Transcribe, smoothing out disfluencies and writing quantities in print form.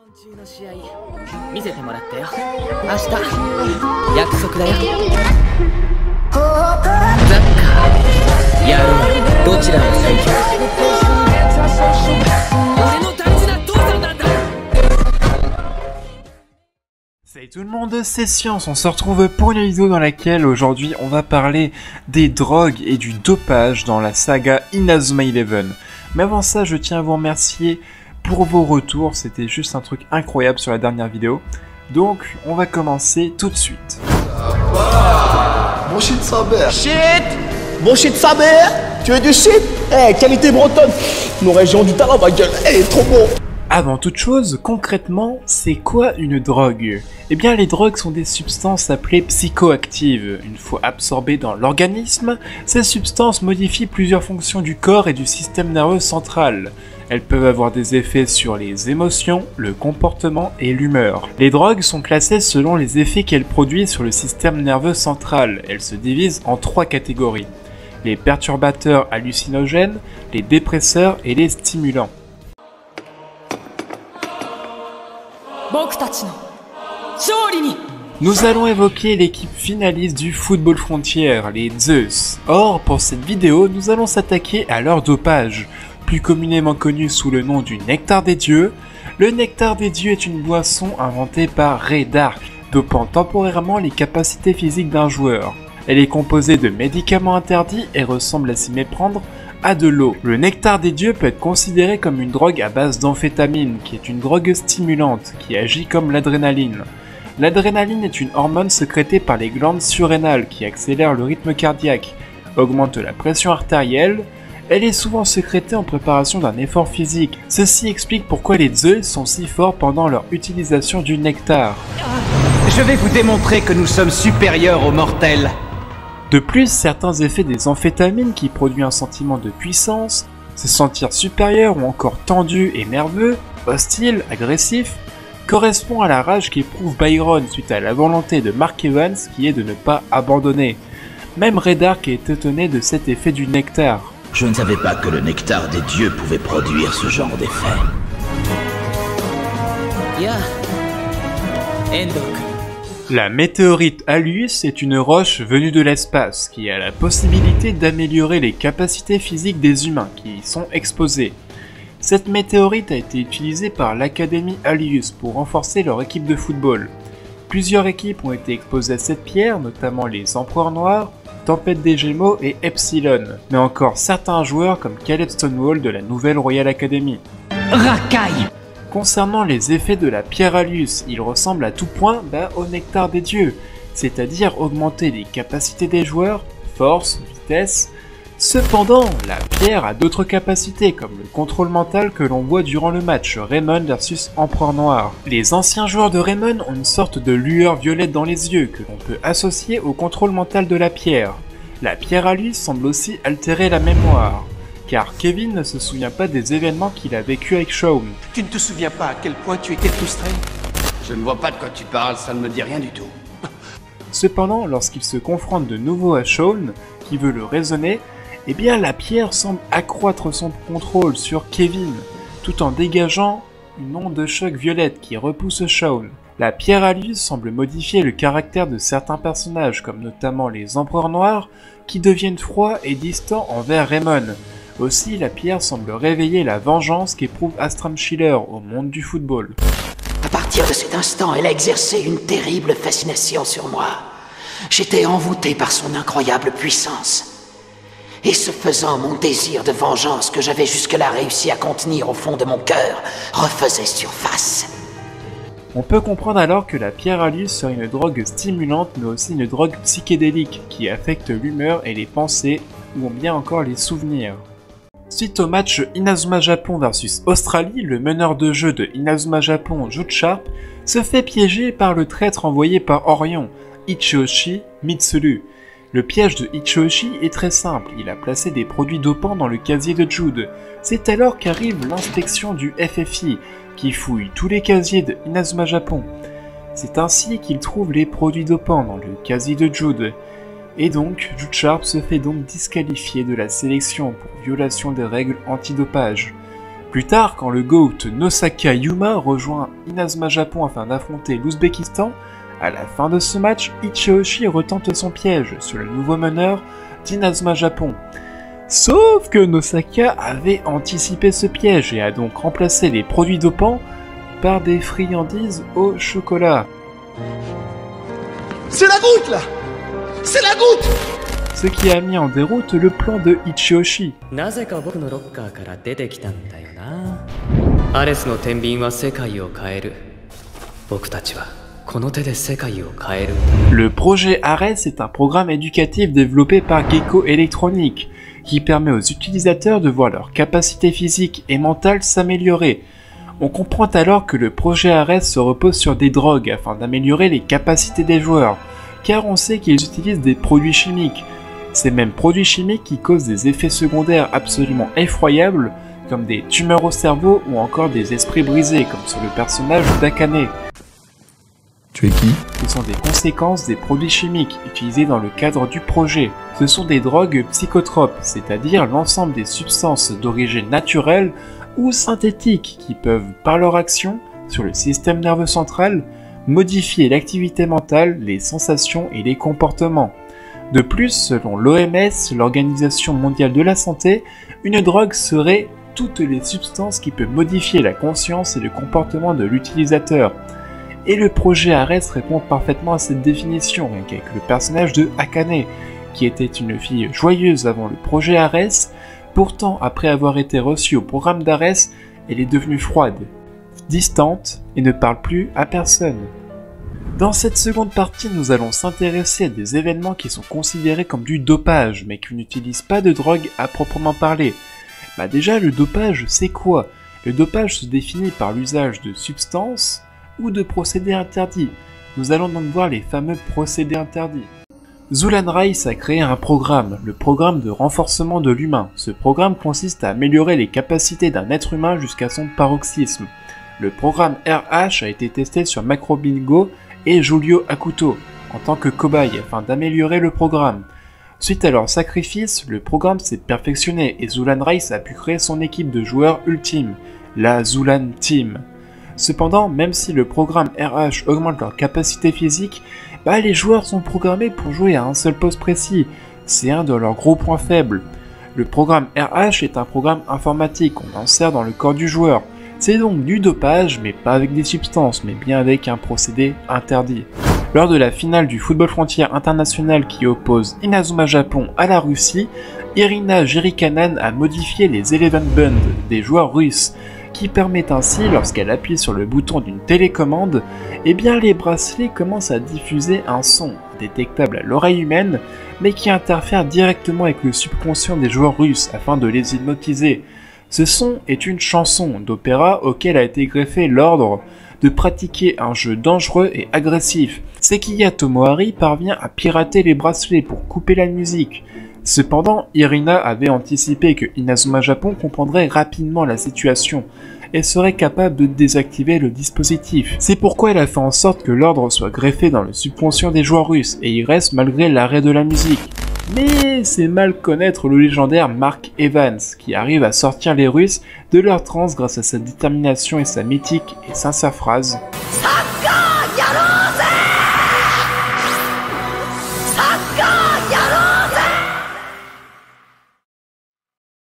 の試合見せてもらったよ。明日約束だよ。ザッカーやろう。どちらが最強？俺の大事な父さんなんだ。Salut tout le monde, c'est Science, on se retrouve pour une vidéo dans laquelle aujourd'hui on va parler des drogues et du dopage dans la saga Inazuma Eleven. Mais avant ça, je tiens à vous remercier pour vos retours, c'était juste un truc incroyable sur la dernière vidéo. Donc on va commencer tout de suite. Mon shit sa mère. Shit. Mon shit sa mère. Tu veux du shit? Eh, qualité bretonne. Nos régions du talent, ma gueule. Eh, trop bon. Avant toute chose, concrètement, c'est quoi une drogue? Eh bien, les drogues sont des substances appelées psychoactives. Une fois absorbées dans l'organisme, ces substances modifient plusieurs fonctions du corps et du système nerveux central. Elles peuvent avoir des effets sur les émotions, le comportement et l'humeur. Les drogues sont classées selon les effets qu'elles produisent sur le système nerveux central. Elles se divisent en 3 catégories. Les perturbateurs hallucinogènes, les dépresseurs et les stimulants. Nous allons évoquer l'équipe finaliste du Football Frontier, les Zeus. Or, pour cette vidéo, nous allons s'attaquer à leur dopage. Plus communément connu sous le nom du nectar des dieux, le nectar des dieux est une boisson inventée par Ray Dark, dopant temporairement les capacités physiques d'un joueur. Elle est composée de médicaments interdits et ressemble à s'y méprendre à de l'eau. Le nectar des dieux peut être considéré comme une drogue à base d'amphétamine, qui est une drogue stimulante, qui agit comme l'adrénaline. L'adrénaline est une hormone sécrétée par les glandes surrénales qui accélère le rythme cardiaque, augmente la pression artérielle. Elle est souvent sécrétée en préparation d'un effort physique. Ceci explique pourquoi les Zeus sont si forts pendant leur utilisation du nectar. Je vais vous démontrer que nous sommes supérieurs aux mortels. De plus, certains effets des amphétamines qui produisent un sentiment de puissance, se sentir supérieur ou encore tendu et nerveux, hostile, agressif, correspond à la rage qu'éprouve Byron suite à la volonté de Mark Evans qui est de ne pas abandonner. Même Ray Dark est étonné de cet effet du nectar. Je ne savais pas que le nectar des dieux pouvait produire ce genre d'effet. La météorite Allius est une roche venue de l'espace qui a la possibilité d'améliorer les capacités physiques des humains qui y sont exposés. Cette météorite a été utilisée par l'Académie Allius pour renforcer leur équipe de football. Plusieurs équipes ont été exposées à cette pierre, notamment les Empereurs Noirs, Tempête des Gémeaux et Epsilon, mais encore certains joueurs comme Caleb Stonewall de la nouvelle Royal Academy. Racaille. Concernant les effets de la pierre Allius, ils ressemblent à tout point au nectar des dieux, c'est-à-dire augmenter les capacités des joueurs, force, vitesse. Cependant, la pierre a d'autres capacités comme le contrôle mental que l'on voit durant le match Raymond versus Empereur Noir. Les anciens joueurs de Raymond ont une sorte de lueur violette dans les yeux que l'on peut associer au contrôle mental de la pierre. La pierre Allius semble aussi altérer la mémoire, car Kevin ne se souvient pas des événements qu'il a vécu avec Shaun. Tu ne te souviens pas à quel point tu étais frustré? Je ne vois pas de quoi tu parles, ça ne me dit rien du tout. Cependant, lorsqu'il se confronte de nouveau à Shaun, qui veut le raisonner, eh bien la pierre semble accroître son contrôle sur Kevin, tout en dégageant une onde de choc violette qui repousse Shaun. La pierre Allius semble modifier le caractère de certains personnages, comme notamment les Empereurs Noirs, qui deviennent froids et distants envers Raymond. Aussi, la pierre semble réveiller la vengeance qu'éprouve Astram Schiller au monde du football. À partir de cet instant, elle a exercé une terrible fascination sur moi. J'étais envoûté par son incroyable puissance. Et ce faisant, mon désir de vengeance que j'avais jusque-là réussi à contenir au fond de mon cœur refaisait surface. On peut comprendre alors que la pierre Allius serait une drogue stimulante mais aussi une drogue psychédélique qui affecte l'humeur et les pensées ou bien encore les souvenirs. Suite au match Inazuma Japon versus Australie, le meneur de jeu de Inazuma Japon, Jude Sharp, se fait piéger par le traître envoyé par Orion, Ichiyoshi Mitsuru. Le piège de Ichiyoshi est très simple, il a placé des produits dopants dans le casier de Jude. C'est alors qu'arrive l'inspection du FFI, qui fouille tous les casiers de Inazuma Japon. C'est ainsi qu'il trouve les produits dopants dans le casier de Jude. Et donc, Jude Sharp se fait donc disqualifier de la sélection pour violation des règles antidopage. Plus tard, quand le GOAT Nosaka Yuma rejoint Inazuma Japon afin d'affronter l'Ouzbékistan, à la fin de ce match, Ichioshi retente son piège sur le nouveau meneur d'Inazuma Japon. Sauf que Nosaka avait anticipé ce piège et a donc remplacé les produits dopants par des friandises au chocolat. C'est la goutte là! C'est la goutte! Ce qui a mis en déroute le plan de Ichioshi. Le projet Ares est un programme éducatif développé par Gecko Electronic, qui permet aux utilisateurs de voir leurs capacités physiques et mentales s'améliorer. On comprend alors que le projet Ares se repose sur des drogues afin d'améliorer les capacités des joueurs, car on sait qu'ils utilisent des produits chimiques. Ces mêmes produits chimiques qui causent des effets secondaires absolument effroyables, comme des tumeurs au cerveau ou encore des esprits brisés, comme sur le personnage d'Akane. Tu es qui? Ce sont des conséquences des produits chimiques utilisés dans le cadre du projet. Ce sont des drogues psychotropes, c'est-à-dire l'ensemble des substances d'origine naturelle ou synthétiques qui peuvent, par leur action sur le système nerveux central, modifier l'activité mentale, les sensations et les comportements. De plus, selon l'OMS, l'Organisation mondiale de la santé, une drogue serait toutes les substances qui peuvent modifier la conscience et le comportement de l'utilisateur. Et le projet Ares répond parfaitement à cette définition, avec le personnage de Akane, qui était une fille joyeuse avant le projet Ares, pourtant après avoir été reçue au programme d'Ares, elle est devenue froide, distante et ne parle plus à personne. Dans cette seconde partie, nous allons s'intéresser à des événements qui sont considérés comme du dopage, mais qui n'utilisent pas de drogue à proprement parler. Déjà, le dopage, c'est quoi? Le dopage se définit par l'usage de substances ou de procédés interdits. Nous allons donc voir les fameux procédés interdits. Zulan Rice a créé un programme, le programme de renforcement de l'humain. Ce programme consiste à améliorer les capacités d'un être humain jusqu'à son paroxysme. Le programme RH a été testé sur Macro Bingo et Julio Akuto en tant que cobaye afin d'améliorer le programme. Suite à leur sacrifice, le programme s'est perfectionné et Zulan Rice a pu créer son équipe de joueurs ultime, la Zulan Team. Cependant, même si le programme RH augmente leur capacité physique, les joueurs sont programmés pour jouer à un seul poste précis. C'est un de leurs gros points faibles. Le programme RH est un programme informatique qu'on insère dans le corps du joueur. C'est donc du dopage, mais pas avec des substances, mais bien avec un procédé interdit. Lors de la finale du Football Frontière International qui oppose Inazuma Japon à la Russie, Irina Jurikanen a modifié les Eleven Band des joueurs russes, qui permet ainsi, lorsqu'elle appuie sur le bouton d'une télécommande, les bracelets commencent à diffuser un son détectable à l'oreille humaine, mais qui interfère directement avec le subconscient des joueurs russes afin de les hypnotiser. Ce son est une chanson d'opéra auquel a été greffé l'ordre de pratiquer un jeu dangereux et agressif. Sekiya Tomohari parvient à pirater les bracelets pour couper la musique. Cependant, Irina avait anticipé que Inazuma Japon comprendrait rapidement la situation et serait capable de désactiver le dispositif. C'est pourquoi elle a fait en sorte que l'ordre soit greffé dans le subconscient des joueurs russes et y reste malgré l'arrêt de la musique. Mais c'est mal connaître le légendaire Mark Evans, qui arrive à sortir les Russes de leur transe grâce à sa détermination et sa mythique et sincère phrase.